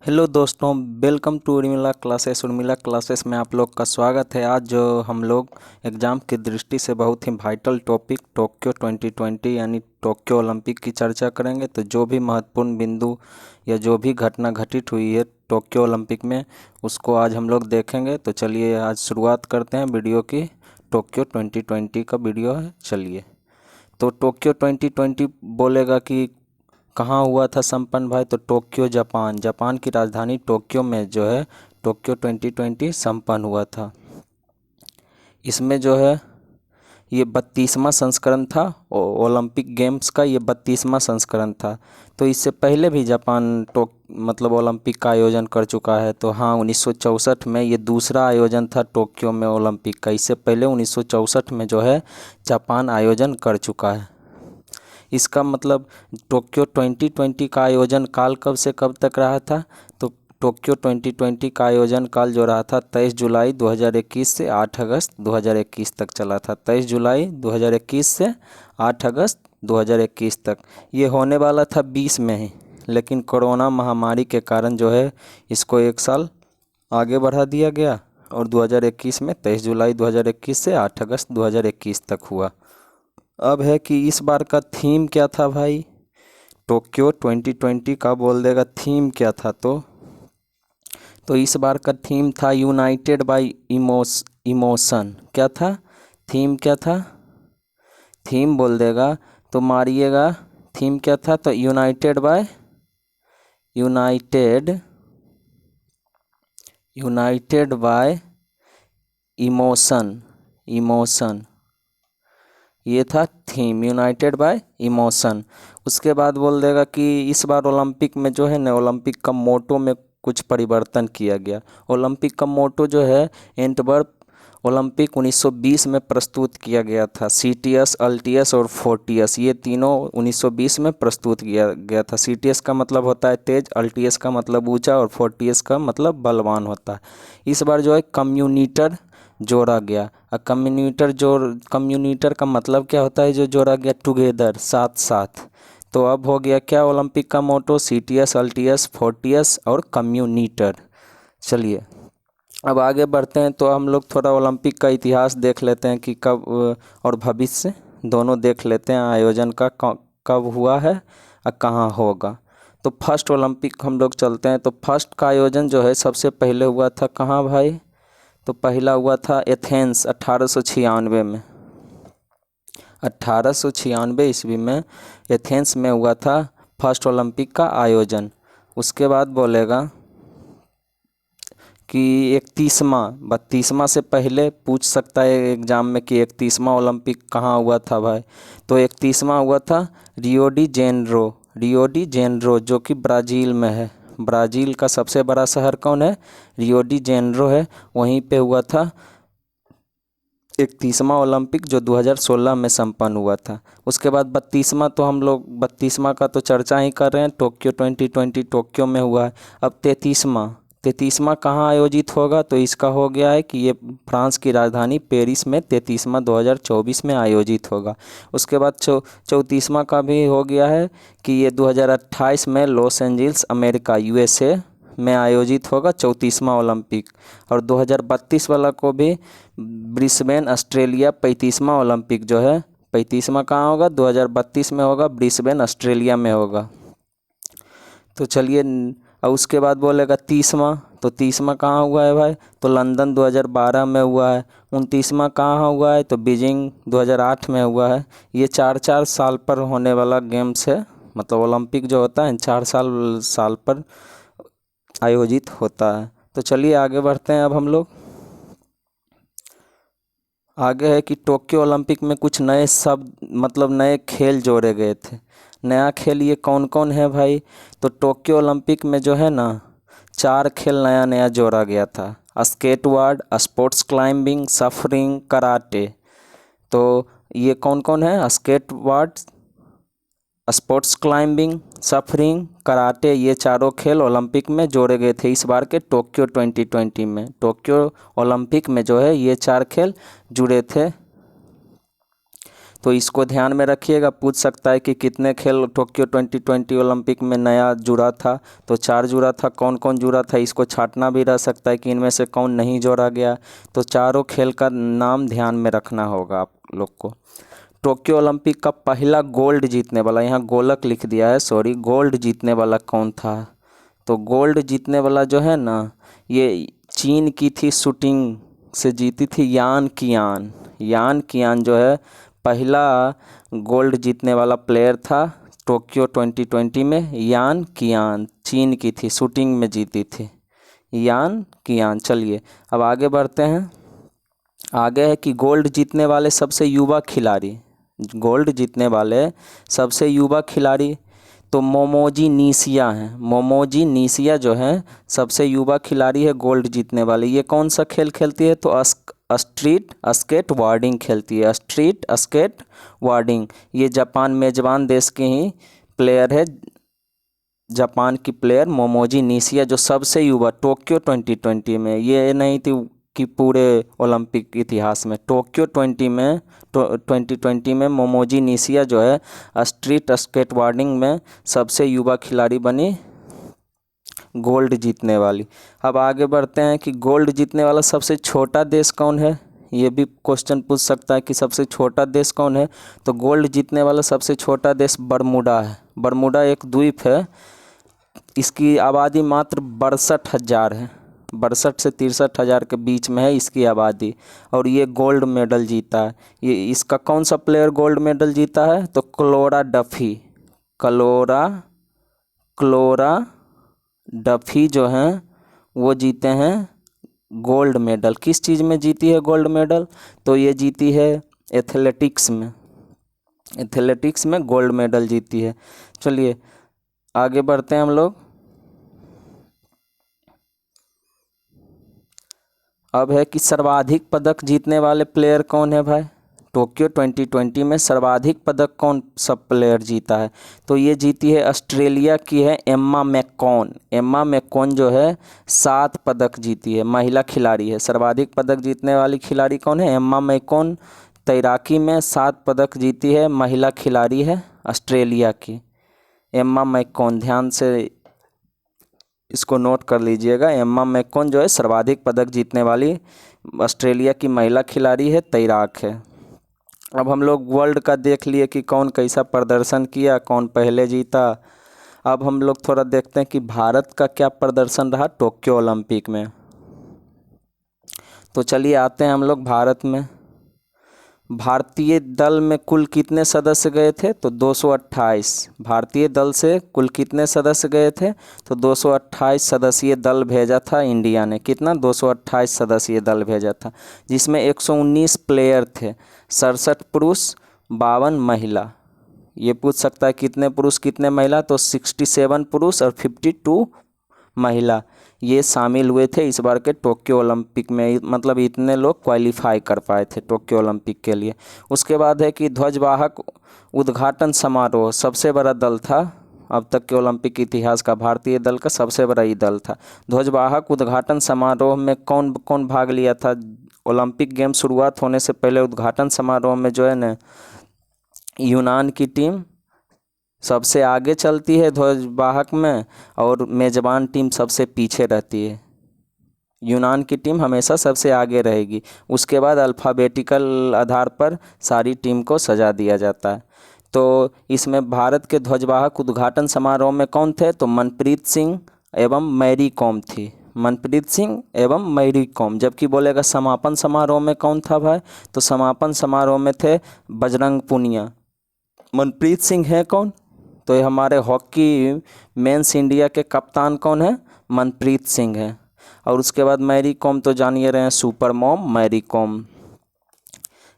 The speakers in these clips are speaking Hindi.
हेलो दोस्तों, welcome to Urmila classes. Urmila classes में आप लोग का स्वागत है। आज जो हम लोग एग्ज़ाम की दृष्टि से बहुत ही वाइटल टॉपिक टोक्यो 2020 यानी टोक्यो ओलंपिक की चर्चा करेंगे। तो जो भी महत्वपूर्ण बिंदु या जो भी घटना घटित हुई है टोक्यो ओलंपिक में, उसको आज हम लोग देखेंगे। तो चलिए आज शुरुआत करते हैं वीडियो की। टोक्यो 2020 का वीडियो है, चलिए। तो टोक्यो 2020 बोलेगा कि कहाँ हुआ था संपन्न भाई, तो टोक्यो जापान, जापान की राजधानी टोक्यो में जो है टोक्यो 2020 संपन्न हुआ था। इसमें जो है ये 32वां संस्करण था ओलंपिक गेम्स का, ये 32वां संस्करण था। तो इससे पहले भी जापान मतलब ओलंपिक का आयोजन कर चुका है। तो हाँ, 1964 में ये दूसरा आयोजन था टोक्यो में ओलंपिक का। इससे पहले 1964 में जो है जापान आयोजन कर चुका है। इसका मतलब टोक्यो 2020 का आयोजन काल कब से कब तक रहा था, तो टोक्यो 2020 का आयोजन काल जो रहा था 23 जुलाई 2021 से 8 अगस्त 2021 तक चला था। 23 जुलाई 2021 से 8 अगस्त 2021 तक। ये होने वाला था 20 में ही, लेकिन कोरोना महामारी के कारण जो है इसको एक साल आगे बढ़ा दिया गया और 2021 में 23 जुलाई 2021 से 8 अगस्त 2021 तक हुआ। अब है कि इस बार का थीम क्या था भाई, टोक्यो 2020 का बोल देगा थीम क्या था। तो इस बार का थीम था यूनाइटेड बाय इमोशन। क्या था थीम, क्या था थीम बोल देगा तो मारिएगा। थीम क्या था, तो united by united by emotion, ये था थीम, यूनाइटेड बाय इमोशन। उसके बाद बोल देगा कि इस बार ओलंपिक में जो है ना, ओलंपिक का मोटो में कुछ परिवर्तन किया गया। ओलंपिक का मोटो जो है एंटवर्प ओलंपिक 1920 में प्रस्तुत किया गया था। सीटीएस, अल्टीएस और फोर्टियस, ये तीनों 1920 में प्रस्तुत किया गया था। सीटीएस का मतलब होता है तेज, अल्टीएस का मतलब ऊंचा और फोर्टियस का मतलब बलवान होता है। इस बार जो है कम्यूनिटर जोड़ा गया। कम्यूनिटर का मतलब क्या होता है, जो जोड़ा गया टुगेदर, साथ साथ। तो अब हो गया क्या ओलंपिक का मोटो, सीटीएस, अल्टीएस, फोर्टियस और कम्यूनिटर। चलिए अब आगे बढ़ते हैं। तो हम लोग थोड़ा ओलंपिक का इतिहास देख लेते हैं कि कब और भविष्य दोनों देख लेते हैं, आयोजन का कब हुआ है और कहाँ होगा। तो फर्स्ट ओलंपिक हम लोग चलते हैं। तो फर्स्ट का आयोजन जो है सबसे पहले हुआ था कहाँ भाई, तो पहला हुआ था एथेंस 1896 में। 1896 ईस्वी में एथेंस में हुआ था फर्स्ट ओलंपिक का आयोजन। उसके बाद बोलेगा कि 32वां से पहले पूछ सकता है एग्ज़ाम में कि 31वां ओलंपिक कहाँ हुआ था भाई। तो 31वां हुआ था रियो डी जेनरो, जो कि ब्राज़ील में है। ब्राज़ील का सबसे बड़ा शहर कौन है, रियो डी जेनरो है। वहीं पे हुआ था 31वां ओलंपिक जो 2016 में संपन्न हुआ था। उसके बाद 32वां, तो हम लोग 32वां का तो चर्चा ही कर रहे हैं, टोक्यो 2020 टोक्यो में हुआ है। अब 33वां कहाँ आयोजित होगा, तो इसका हो गया है कि ये फ्रांस की राजधानी पेरिस में 33वां 2024 में आयोजित होगा। उसके बाद 34वां का भी हो गया है कि ये 2028 में लॉस एंजल्स अमेरिका यूएसए में आयोजित होगा 34वां ओलंपिक। और 2032 वाला को भी ब्रिस्बेन ऑस्ट्रेलिया 35वां ओलंपिक जो है 35वां कहाँ होगा, 2032 में होगा, ब्रिस्बेन ऑस्ट्रेलिया में होगा। तो चलिए और उसके बाद बोलेगा 30वां, तो 30वां कहाँ हुआ है भाई, तो लंदन 2012 में हुआ है। 29वां कहाँ हुआ है, तो बीजिंग 2008 में हुआ है। ये 4-4 साल पर होने वाला गेम्स है, मतलब ओलंपिक जो होता है 4 साल पर आयोजित होता है। तो चलिए आगे बढ़ते हैं। अब हम लोग आगे है कि टोक्यो ओलंपिक में कुछ नए शब्द मतलब नए खेल जोड़े गए थे। नया खेल ये कौन कौन है भाई, तो टोक्यो ओलंपिक में जो है ना 4 खेल नया नया जोड़ा गया था। Skateboard, sports climbing, suffering, karate. तो ये कौन कौन है, skateboard, sports climbing, suffering, karate, ये चारों खेल ओलंपिक में जोड़े गए थे इस बार के टोक्यो 2020 में। टोक्यो ओलंपिक में जो है ये 4 खेल जुड़े थे। तो इसको ध्यान में रखिएगा। पूछ सकता है कि कितने खेल टोक्यो 2020 ओलंपिक में नया जुड़ा था, तो 4 जुड़ा था। कौन कौन जुड़ा था इसको छांटना भी रह सकता है कि इनमें से कौन नहीं जोड़ा गया। तो चारों खेल का नाम ध्यान में रखना होगा आप लोग को। टोक्यो ओलंपिक का पहला गोल्ड जीतने वाला, यहाँ गोलक लिख दिया है, सॉरी, गोल्ड जीतने वाला कौन था? तो गोल्ड जीतने वाला जो है ना, ये चीन की थी, शूटिंग से जीती थी यान कियान। यान कियान जो है पहला गोल्ड जीतने वाला प्लेयर था टोक्यो 2020 में। यान कियान चीन की थी, शूटिंग में जीती थी यान कियान। चलिए अब आगे बढ़ते हैं। आगे है कि गोल्ड जीतने वाले सबसे युवा खिलाड़ी, गोल्ड जीतने वाले सबसे युवा खिलाड़ी तो मोमोजी निशिया हैं। मोमोजी निशिया जो है सबसे युवा खिलाड़ी है गोल्ड जीतने वाले। ये कौन सा खेल खेलती है? तो स्ट्रीट स्केट वार्डिंग खेलती है, स्ट्रीट स्केट वार्डिंग। ये जापान, मेजबान देश के ही प्लेयर है, जापान की प्लेयर मोमोजी निशिया, जो सबसे युवा टोक्यो 2020 में, ये नहीं थी कि पूरे ओलंपिक इतिहास में, टोक्यो 2020 में मोमोजी निशिया जो है स्ट्रीट स्केट वार्डिंग में सबसे युवा खिलाड़ी बनी गोल्ड जीतने वाली। अब आगे बढ़ते हैं कि गोल्ड जीतने वाला सबसे छोटा देश कौन है? ये भी क्वेश्चन पूछ सकता है कि सबसे छोटा देश कौन है। तो गोल्ड जीतने वाला सबसे छोटा देश बरमूडा है। बरमूडा एक द्वीप है, इसकी आबादी मात्र 62,000 है, 62 से 63,000 के बीच में है इसकी आबादी, और ये गोल्ड मेडल जीता है। ये इसका कौन सा प्लेयर गोल्ड मेडल जीता है? तो क्लोरा डफी जो हैं वो जीते हैं गोल्ड मेडल। किस चीज़ में जीती है गोल्ड मेडल? तो ये जीती है एथलेटिक्स में, एथलेटिक्स में गोल्ड मेडल जीती है। चलिए आगे बढ़ते हैं हम लोग। अब है कि सर्वाधिक पदक जीतने वाले प्लेयर कौन है भाई? टोक्यो 2020 में सर्वाधिक पदक कौन सब प्लेयर जीता है? तो ये जीती है ऑस्ट्रेलिया की है एम्मा मैककॉन। एम्मा मैककॉन जो है 7 पदक जीती है, महिला खिलाड़ी है। सर्वाधिक पदक जीतने वाली खिलाड़ी कौन है? Emma McKeon. तैराकी में 7 पदक जीती है, महिला खिलाड़ी है ऑस्ट्रेलिया की एम्मा मैककॉन। ध्यान से इसको नोट कर लीजिएगा। एम्मा मैककॉन जो है सर्वाधिक पदक जीतने वाली ऑस्ट्रेलिया की महिला खिलाड़ी है, तैराक है। अब हम लोग वर्ल्ड का देख लिए कि कौन कैसा प्रदर्शन किया, कौन पहले जीता। अब हम लोग थोड़ा देखते हैं कि भारत का क्या प्रदर्शन रहा टोक्यो ओलंपिक में। तो चलिए आते हैं हम लोग भारत में। भारतीय दल में कुल कितने सदस्य गए थे? तो 228। भारतीय दल से कुल कितने सदस्य गए थे? तो 228 सदस्यीय दल भेजा था इंडिया ने। कितना? 228 सदस्यीय दल भेजा था, जिसमें 119 प्लेयर थे, 67 पुरुष 52 महिला। ये पूछ सकता है कितने पुरुष कितने महिला? तो 67 पुरुष और 52 महिला ये शामिल हुए थे इस बार के टोक्यो ओलंपिक में। मतलब इतने लोग क्वालिफाई कर पाए थे टोक्यो ओलंपिक के लिए। उसके बाद है कि ध्वजवाहक उद्घाटन समारोह सबसे बड़ा दल था अब तक के ओलंपिक इतिहास का, भारतीय दल का सबसे बड़ा ये दल था। ध्वजवाहक उद्घाटन समारोह में कौन कौन भाग लिया था? ओलंपिक गेम शुरुआत होने से पहले उद्घाटन समारोह में जो है ना, यूनान की टीम सबसे आगे चलती है ध्वजवाहक में, और मेज़बान टीम सबसे पीछे रहती है। यूनान की टीम हमेशा सबसे आगे रहेगी। उसके बाद अल्फ़ाबेटिकल आधार पर सारी टीम को सजा दिया जाता है। तो इसमें भारत के ध्वजवाहक उद्घाटन समारोह में कौन थे? तो मनप्रीत सिंह एवं मैरी कॉम थी, मनप्रीत सिंह एवं मैरी कॉम। जबकि बोलेगा समापन समारोह में कौन था भाई? तो समापन समारोह में थे बजरंग पुनिया। मनप्रीत सिंह है कौन? तो ये हमारे हॉकी मेंस इंडिया के कप्तान कौन है? मनप्रीत सिंह है। और उसके बाद मैरी कॉम तो जानिए रहे हैं, सुपर मॉम मैरी कॉम,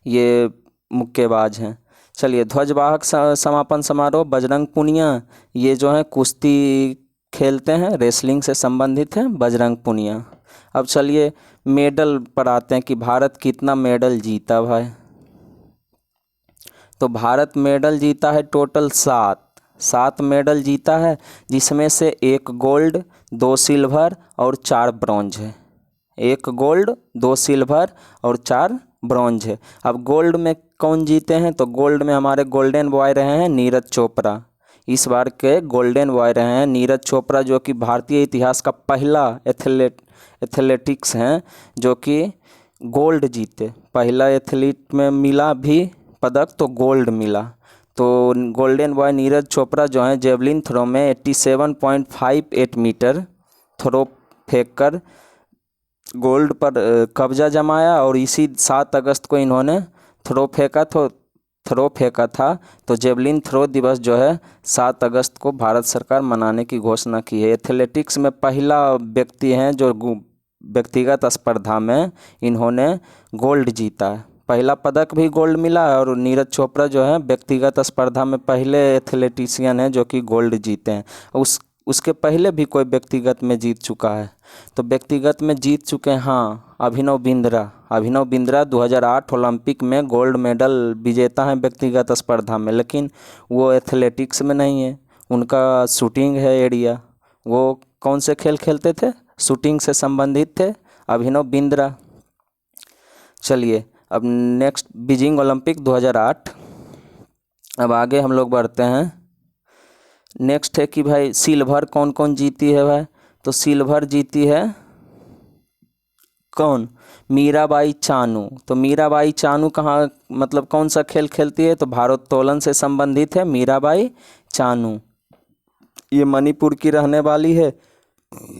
ये मुक्केबाज हैं। चलिए ध्वजवाहक समापन समारोह बजरंग पुनिया, ये जो है कुश्ती खेलते हैं, रेसलिंग से संबंधित है बजरंग पुनिया। अब चलिए मेडल पर आते हैं कि भारत कितना मेडल जीता भाई। तो भारत मेडल जीता है टोटल 7 मेडल जीता है, जिसमें से 1 गोल्ड 2 सिल्वर और 4 ब्रॉन्ज है। 1 गोल्ड 2 सिल्वर और 4 ब्रॉन्ज है। अब गोल्ड में कौन जीते हैं, तो गोल्ड में हमारे गोल्डन बॉय रहे हैं नीरज चोपड़ा। इस बार के गोल्डन बॉय रहे हैं नीरज चोपड़ा, जो कि भारतीय इतिहास का पहला एथलेटिक्स हैं जो कि गोल्ड जीते। पहला एथलीट में मिला भी पदक तो गोल्ड मिला। तो गोल्डन बॉय नीरज चोपड़ा जो हैं जेवलिन थ्रो में 87.58 मीटर थ्रो फेंककर गोल्ड पर कब्जा जमाया। और इसी 7 अगस्त को इन्होंने थ्रो फेंका था। तो जेवलिन थ्रो दिवस जो है 7 अगस्त को भारत सरकार मनाने की घोषणा की है। एथलेटिक्स में पहला व्यक्ति हैं जो व्यक्तिगत स्पर्धा में इन्होंने गोल्ड जीता है। पहला पदक भी गोल्ड मिला है और नीरज चोपड़ा जो है व्यक्तिगत स्पर्धा में पहले एथलेटिशियन हैं जो कि गोल्ड जीते हैं। उसके पहले भी कोई व्यक्तिगत में जीत चुका है। तो व्यक्तिगत में जीत चुके हैं हाँ, अभिनव बिंद्रा 2008 ओलंपिक में गोल्ड मेडल विजेता हैं व्यक्तिगत स्पर्धा में, लेकिन वो एथलेटिक्स में नहीं है, उनका शूटिंग है एरिया। वो कौन से खेल खेलते थे, शूटिंग से संबंधित थे अभिनव बिंद्रा। चलिए अब नेक्स्ट बीजिंग ओलंपिक 2008। अब आगे हम लोग बढ़ते हैं। नेक्स्ट है कि भाई सिल्वर कौन कौन जीती है भाई, तो सिल्वर जीती है कौन, मीराबाई चानू। तो मीराबाई चानू कहाँ मतलब कौन सा खेल खेलती है, तो भारोत्तोलन से संबंधित है मीराबाई चानू। ये मणिपुर की रहने वाली है।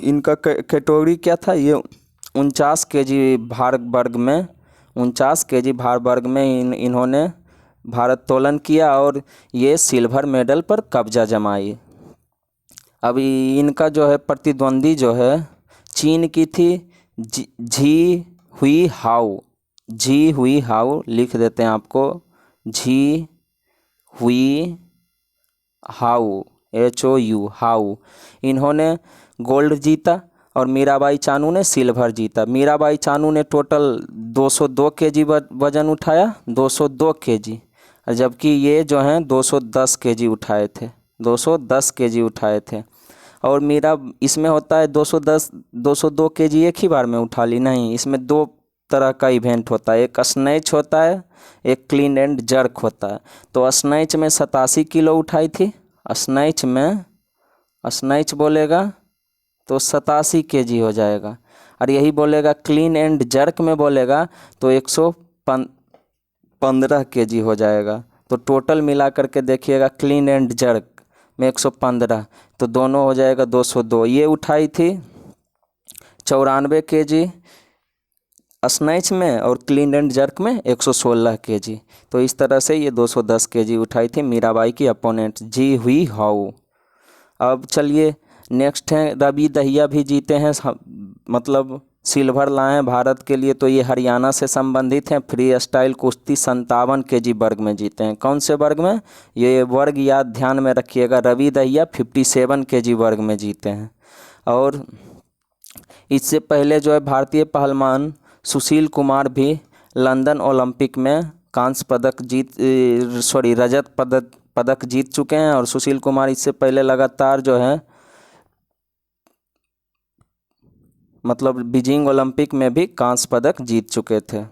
इनका कैटेगरी क्या था, ये 49 केजी भार वर्ग में इन्होंने भारोत्तोलन किया और ये सिल्वर मेडल पर कब्जा जमाई। अभी इनका जो है प्रतिद्वंदी जो है चीन की थी झी हुई हाउ लिख देते हैं आपको, झी हुई हाउ HOU हाउ। इन्होंने गोल्ड जीता और मीराबाई चानू ने सिल्वर जीता। मीराबाई चानू ने टोटल 202 केजी वजन उठाया, 202 केजी, जबकि ये जो हैं 210 केजी उठाए थे, 210 केजी उठाए थे। और इसमें होता है 202 केजी एक ही बार में उठा ली, नहीं, इसमें 2 तरह का इवेंट होता है, एक स्नैच होता है, एक क्लीन एंड जर्क होता है। तो स्नैच में 87 किलो उठाई थी, स्नैच बोलेगा तो 87 केजी हो जाएगा। और यही बोलेगा क्लीन एंड जर्क में बोलेगा तो 115 केजी हो जाएगा। तो टोटल मिला करके देखिएगा क्लीन एंड जर्क में 115, तो दोनों हो जाएगा 202। ये उठाई थी 94 केजी स्नैच में और क्लीन एंड जर्क में 116 केजी। तो इस तरह से ये 210 केजी उठाई थी मीराबाई की अपोनेंट झी हुई हाउ। अब चलिए नेक्स्ट हैं रवि दहिया भी जीते हैं, मतलब सिल्वर लाए हैं भारत के लिए। तो ये हरियाणा से संबंधित हैं। फ्री स्टाइल कुश्ती 57 केजी वर्ग में जीते हैं। कौन से वर्ग में, ये वर्ग याद ध्यान में रखिएगा, रवि दहिया 57 केजी वर्ग में जीते हैं। और इससे पहले जो है भारतीय पहलवान सुशील कुमार भी लंदन ओलंपिक में रजत पदक जीत चुके हैं। और सुशील कुमार इससे पहले लगातार जो है मतलब बीजिंग ओलंपिक में भी कांस्य पदक जीत चुके थे।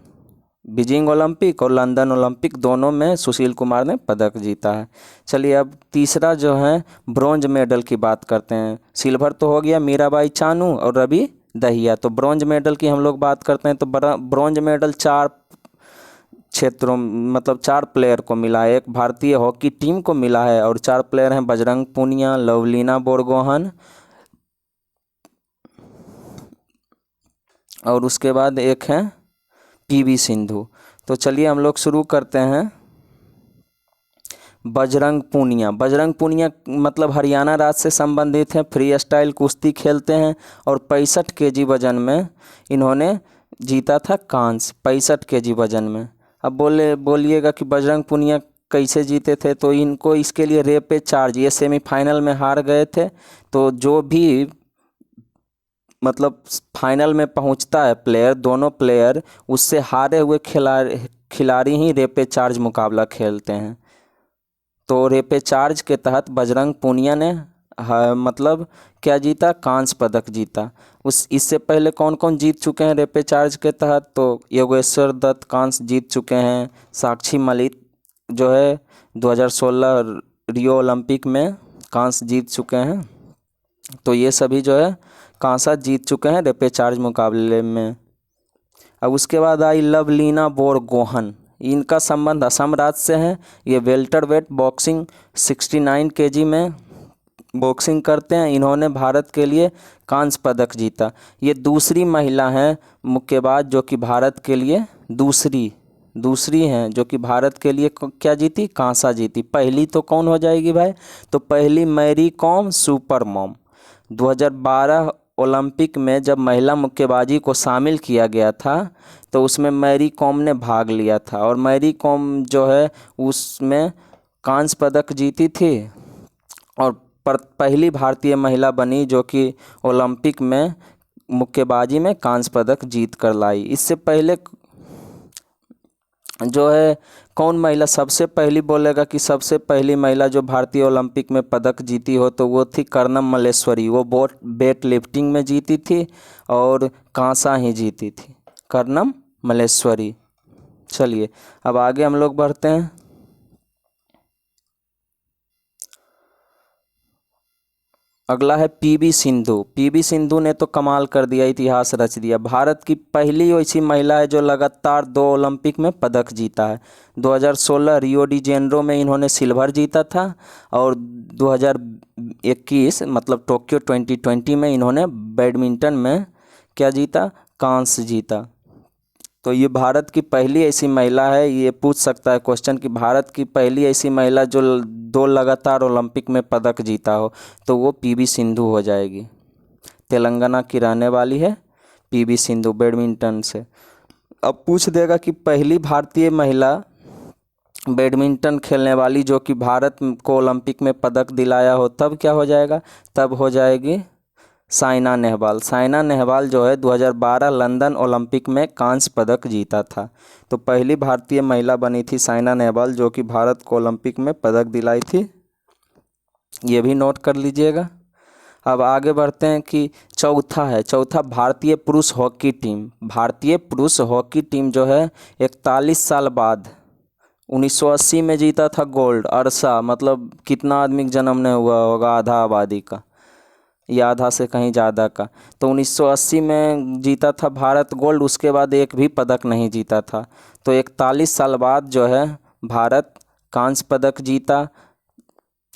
बीजिंग ओलंपिक और लंदन ओलंपिक दोनों में सुशील कुमार ने पदक जीता है। चलिए अब तीसरा जो है ब्रॉन्ज मेडल की बात करते हैं। सिल्वर तो हो गया मीराबाई चानू और रवि दहिया, तो ब्रॉन्ज मेडल की हम लोग बात करते हैं। तो ब्रॉन्ज मेडल 4 क्षेत्रों मतलब 4 प्लेयर को मिला है। एक भारतीय हॉकी टीम को मिला है और 4 प्लेयर हैं बजरंग पूनिया, लवलीना बोरगोहन और उसके बाद एक है PV सिंधु। तो चलिए हम लोग शुरू करते हैं। बजरंग पूनिया मतलब हरियाणा राज्य से संबंधित हैं। फ्री स्टाइल कुश्ती खेलते हैं और 65 केजी वजन में इन्होंने जीता था कांस्य, 65 केजी वजन में। अब बोलिएगा कि बजरंग पूनिया कैसे जीते थे, तो इनको इसके लिए रेपे चार्ज, ये सेमीफाइनल में हार गए थे। तो जो भी मतलब फाइनल में पहुंचता है प्लेयर, दोनों प्लेयर उससे हारे हुए खिलाड़ी ही रेपे चार्ज मुकाबला खेलते हैं। तो रेपे चार्ज के तहत बजरंग पूनिया ने हाँ, मतलब क्या जीता, कांस्य पदक जीता। इससे पहले कौन कौन जीत चुके हैं रेपेचार्ज के तहत, तो योगेश्वर दत्त कांस्य जीत चुके हैं, साक्षी मलिक जो है 2016 रियो ओलंपिक में कांस्य जीत चुके हैं। तो ये सभी जो है कांसा जीत चुके हैं रेपेचार्ज मुकाबले में। अब उसके बाद आई लवलीना बोरगोहन, इनका संबंध असम राज्य से है। ये वेल्टर वेट बॉक्सिंग 69 केजी में बॉक्सिंग करते हैं। इन्होंने भारत के लिए कांस्य पदक जीता। ये दूसरी महिला हैं मुक्केबाज जो कि भारत के लिए दूसरी हैं जो कि भारत के लिए क्या जीती, कांसा जीती। पहली तो कौन हो जाएगी भाई, तो पहली Mary Kom super mom. 2012 Olympic में जब महिला मुक्केबाजी को शामिल किया गया था तो उसमें मैरी कॉम ने भाग लिया था और मैरी कॉम जो है उसमें कांस्य पदक जीती थी और पहली भारतीय महिला बनी जो कि ओलंपिक में मुक्केबाजी में कांस्य पदक जीत कर लाई। इससे पहले जो है कौन महिला सबसे पहली बोलेगा कि सबसे पहली महिला जो भारतीय ओलंपिक में पदक जीती हो, तो वो थी कर्णम मल्लेश्वरी। वो वेट लिफ्टिंग में जीती थी और कांसा ही जीती थी, कर्णम मल्लेश्वरी। चलिए अब आगे हम लोग बढ़ते हैं। अगला है पीवी सिंधु। पीवी सिंधु ने तो कमाल कर दिया, इतिहास रच दिया। भारत की पहली ऐसी महिला है जो लगातार 2 ओलंपिक में पदक जीता है। 2016 रियो डी जेनेरो में इन्होंने सिल्वर जीता था और 2021 मतलब टोक्यो 2020 में इन्होंने बैडमिंटन में क्या जीता, कांस्य जीता। तो ये भारत की पहली ऐसी महिला है, ये पूछ सकता है क्वेश्चन कि भारत की पहली ऐसी महिला जो 2 लगातार ओलंपिक में पदक जीता हो, तो वो पीवी सिंधु हो जाएगी। तेलंगाना की रहने वाली है पीवी सिंधु, बैडमिंटन से। अब पूछ देगा कि पहली भारतीय महिला बैडमिंटन खेलने वाली जो कि भारत को ओलंपिक में पदक दिलाया हो, तब क्या हो जाएगा, तब हो जाएगी साइना नेहवाल। साइना नेहवाल जो है 2012 लंदन ओलंपिक में कांस्य पदक जीता था। तो पहली भारतीय महिला बनी थी साइना नेहवाल जो कि भारत को ओलंपिक में पदक दिलाई थी, ये भी नोट कर लीजिएगा। अब आगे बढ़ते हैं कि चौथा भारतीय पुरुष हॉकी टीम। भारतीय पुरुष हॉकी टीम जो है 41 साल बाद 1980 में जीता था गोल्ड। अरसा मतलब कितना आदमी का जन्म नहीं हुआ होगा, आधा आबादी का या आधा से कहीं ज़्यादा का। तो 1980 में जीता था भारत गोल्ड, उसके बाद एक भी पदक नहीं जीता था। तो 41 साल बाद जो है भारत कांस्य पदक जीता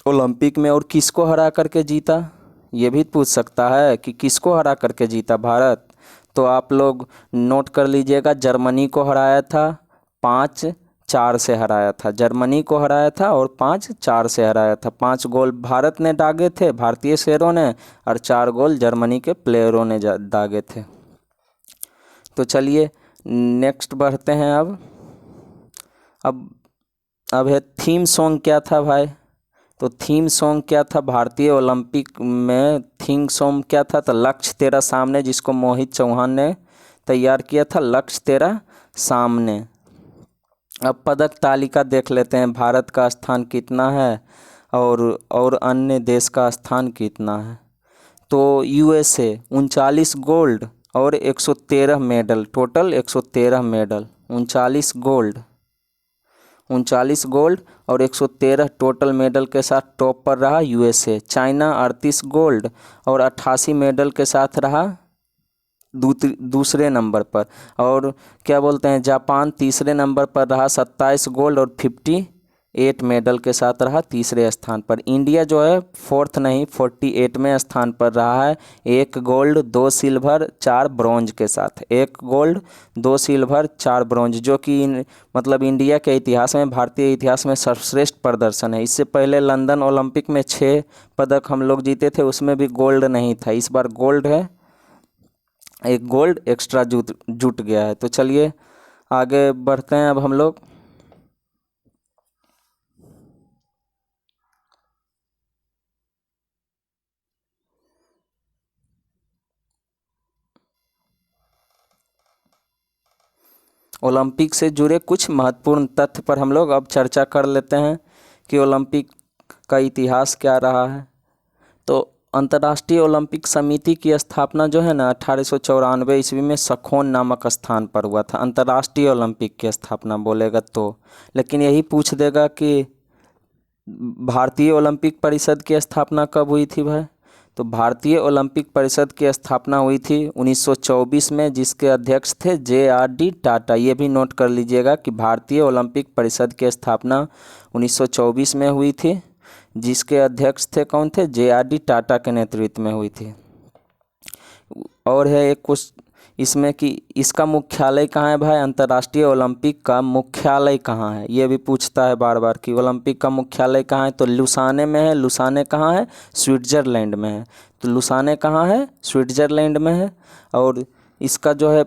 ओलंपिक में। और किसको हरा करके जीता, ये भी पूछ सकता है कि किसको हरा करके जीता भारत। तो आप लोग नोट कर लीजिएगा, जर्मनी को हराया था, 5-4 से हराया था। जर्मनी को हराया था और 5-4 से हराया था। 5 गोल भारत ने दागे थे, भारतीय शेरों ने, और 4 गोल जर्मनी के प्लेयरों ने दागे थे। तो चलिए नेक्स्ट बढ़ते हैं। अब है थीम सॉन्ग क्या था भाई। तो थीम सॉन्ग क्या था भारतीय ओलंपिक में, थीम सॉन्ग क्या था, तो लक्ष्य तेरा सामने, जिसको मोहित चौहान ने तैयार किया था, लक्ष्य तेरा सामने। अब पदक तालिका देख लेते हैं, भारत का स्थान कितना है और अन्य देश का स्थान कितना है। तो यूएसए 39 गोल्ड और 113 मेडल, टोटल 113 मेडल, 39 गोल्ड और 113 टोटल मेडल के साथ टॉप पर रहा यूएसए। चाइना 38 गोल्ड और 88 मेडल के साथ रहा दूसरे नंबर पर। और क्या बोलते हैं, जापान तीसरे नंबर पर रहा, 27 गोल्ड और 58 मेडल के साथ रहा तीसरे स्थान पर। इंडिया जो है 4th नहीं 48वें स्थान पर रहा है, 1 गोल्ड 2 सिल्वर 4 ब्रॉन्ज के साथ। 1 गोल्ड 2 सिल्वर 4 ब्रॉन्ज, जो कि मतलब इंडिया के इतिहास में, भारतीय इतिहास में सर्वश्रेष्ठ प्रदर्शन है। इससे पहले लंदन ओलंपिक में 6 पदक हम लोग जीते थे, उसमें भी गोल्ड नहीं था। इस बार गोल्ड है, 1 गोल्ड एक्स्ट्रा जुट गया है। तो चलिए आगे बढ़ते हैं अब हम लोग। ओलंपिक से जुड़े कुछ महत्वपूर्ण तथ्य पर हम लोग अब चर्चा कर लेते हैं कि ओलंपिक का इतिहास क्या रहा है। तो अंतर्राष्ट्रीय ओलंपिक समिति की स्थापना जो है ना 1894 ईस्वी में सखोन नामक स्थान पर हुआ था। अंतर्राष्ट्रीय ओलंपिक की स्थापना बोलेगा तो, लेकिन यही पूछ देगा कि भारतीय ओलंपिक परिषद की स्थापना कब हुई थी भाई। तो भारतीय ओलंपिक परिषद की स्थापना हुई थी 1924 में, जिसके अध्यक्ष थे JRD टाटा। ये भी नोट कर लीजिएगा कि भारतीय ओलंपिक परिषद की स्थापना 1924 में हुई थी, जिसके अध्यक्ष थे कौन थे, JRD टाटा के नेतृत्व में हुई थी। और है एक कुछ इसमें कि इसका मुख्यालय कहाँ है भाई, अंतर्राष्ट्रीय ओलंपिक का मुख्यालय कहाँ है, ये भी पूछता है बार बार कि ओलंपिक का मुख्यालय कहाँ है। तो लुसाने में है। लुसाने कहाँ है, स्विट्ज़रलैंड में है। तो लुसाने कहाँ है, स्विट्ज़रलैंड में है। और इसका जो है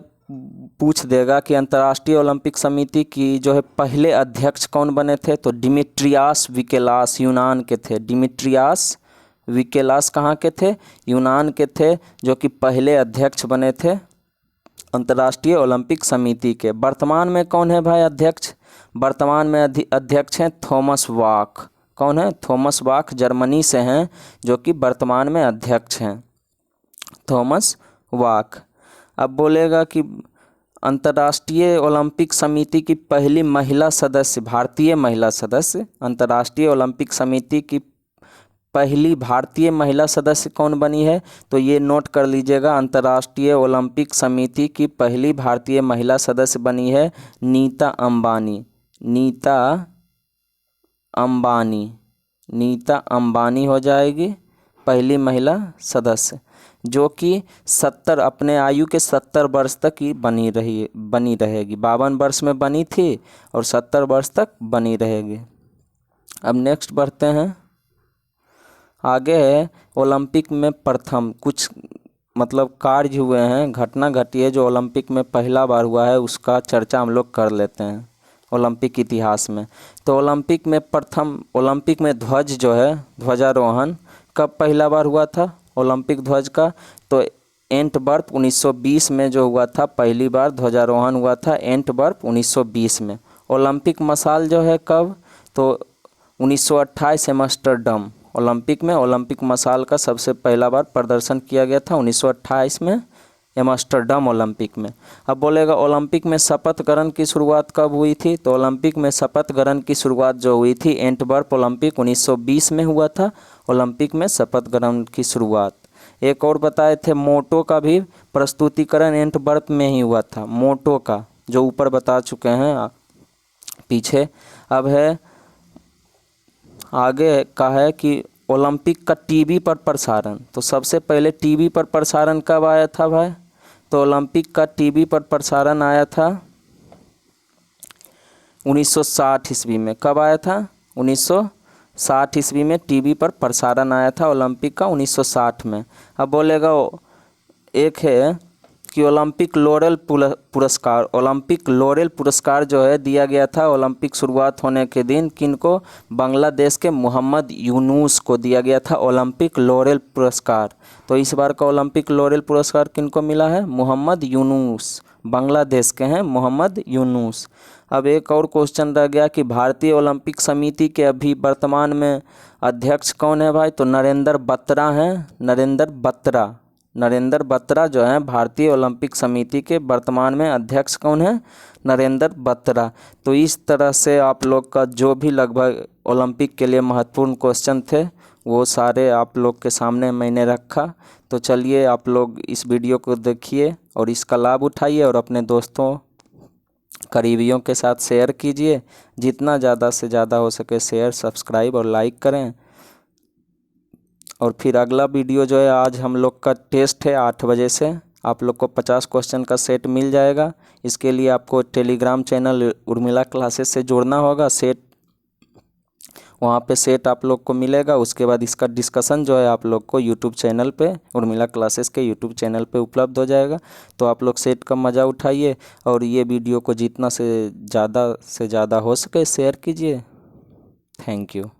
पूछ देगा कि अंतर्राष्ट्रीय ओलंपिक समिति की जो है पहले अध्यक्ष कौन बने थे। तो डिमिट्रियास विकेलास यूनान के थे। डिमिट्रियास विकेलास कहाँ के थे, यूनान के थे, जो कि पहले अध्यक्ष बने थे अंतर्राष्ट्रीय ओलंपिक समिति के। वर्तमान में कौन है भाई अध्यक्ष, वर्तमान में अध्यक्ष हैं थॉमस बाख। कौन है, थॉमस बाख जर्मनी से हैं, जो कि वर्तमान में अध्यक्ष हैं, थॉमस बाख। अब बोलेगा कि अंतर्राष्ट्रीय ओलंपिक समिति की पहली महिला सदस्य, भारतीय महिला सदस्य, अंतर्राष्ट्रीय ओलंपिक समिति की पहली भारतीय महिला सदस्य कौन बनी है। तो ये नोट कर लीजिएगा, अंतर्राष्ट्रीय ओलंपिक समिति की पहली भारतीय महिला सदस्य बनी है नीता अंबानी। नीता अंबानी, नीता अंबानी हो जाएगी पहली महिला सदस्य, जो कि 70 अपने आयु के 70 वर्ष तक ही बनी रहेगी। 52 वर्ष में बनी थी और 70 वर्ष तक बनी रहेगी। अब नेक्स्ट बढ़ते हैं आगे। है ओलंपिक में प्रथम कुछ मतलब कार्य हुए हैं, घटना घटी है जो ओलंपिक में पहला बार हुआ है, उसका चर्चा हम लोग कर लेते हैं ओलंपिक इतिहास में। तो ओलंपिक में प्रथम, ओलंपिक में ध्वज जो है ध्वजारोहण कब पहला बार हुआ था ओलंपिक ध्वज का। तो एंटवर्प 1920 में जो हुआ था, पहली बार ध्वजारोहण हुआ था एंटवर्प 1920 में। ओलंपिक मशाल जो है कब, तो 1928 एम्स्टर्डम। ओलंपिक में ओलंपिक मशाल का सबसे पहला बार प्रदर्शन किया गया था 1928 में एम्स्टर्डम ओलंपिक में। अब बोलेगा ओलंपिक में शपथ ग्रहण की शुरुआत कब हुई थी। तो ओलंपिक में शपथ ग्रहण की शुरुआत जो हुई थी एंटवर्प ओलंपिक 1920 में हुआ था, ओलंपिक में शपथ ग्रहण की शुरुआत। एक और बताए थे मोटो का भी प्रस्तुतिकरण एंटवर्प में ही हुआ था, मोटो का जो ऊपर बता चुके हैं पीछे। अब है आगे का है कि ओलंपिक का टीवी पर प्रसारण। तो सबसे पहले टीवी पर प्रसारण कब आया था भाई। तो ओलंपिक का टीवी पर प्रसारण आया था 1960 ईस्वी में। कब आया था, 1960 ईस्वी में टीवी पर प्रसारण आया था ओलंपिक का 1960 में। अब बोलेगा एक है कि ओलंपिक लॉरेल पुरस्कार, ओलंपिक लॉरेल पुरस्कार जो है दिया गया था ओलंपिक शुरुआत होने के दिन किनको, बांग्लादेश के मोहम्मद यूनुस को दिया गया था ओलंपिक लॉरेल पुरस्कार। तो इस बार का ओलंपिक लॉरेल पुरस्कार किनको मिला है, मोहम्मद यूनुस, बांग्लादेश के हैं मोहम्मद यूनुस। अब एक और क्वेश्चन रह गया कि भारतीय ओलंपिक समिति के अभी वर्तमान में अध्यक्ष कौन है भाई। तो नरेंद्र बत्रा हैं, नरेंद्र बत्रा जो हैं भारतीय ओलंपिक समिति के वर्तमान में अध्यक्ष कौन है, नरेंद्र बत्रा। तो इस तरह से आप लोग का जो भी लगभग ओलंपिक के लिए महत्वपूर्ण क्वेश्चन थे वो सारे आप लोग के सामने मैंने रखा। तो चलिए आप लोग इस वीडियो को देखिए और इसका लाभ उठाइए और अपने दोस्तों करीबियों के साथ शेयर कीजिए। जितना ज़्यादा से ज़्यादा हो सके शेयर, सब्सक्राइब और लाइक करें। और फिर अगला वीडियो जो है, आज हम लोग का टेस्ट है 8 बजे से, आप लोग को 50 क्वेश्चन का सेट मिल जाएगा। इसके लिए आपको टेलीग्राम चैनल उर्मिला क्लासेस से जुड़ना होगा। सेट वहाँ पे सेट आप लोग को मिलेगा। उसके बाद इसका डिस्कशन जो है आप लोग को यूट्यूब चैनल पे, उर्मिला क्लासेस के यूट्यूब चैनल पे उपलब्ध हो जाएगा। तो आप लोग सेट का मज़ा उठाइए और ये वीडियो को जितना से ज़्यादा हो सके शेयर कीजिए। Thank you.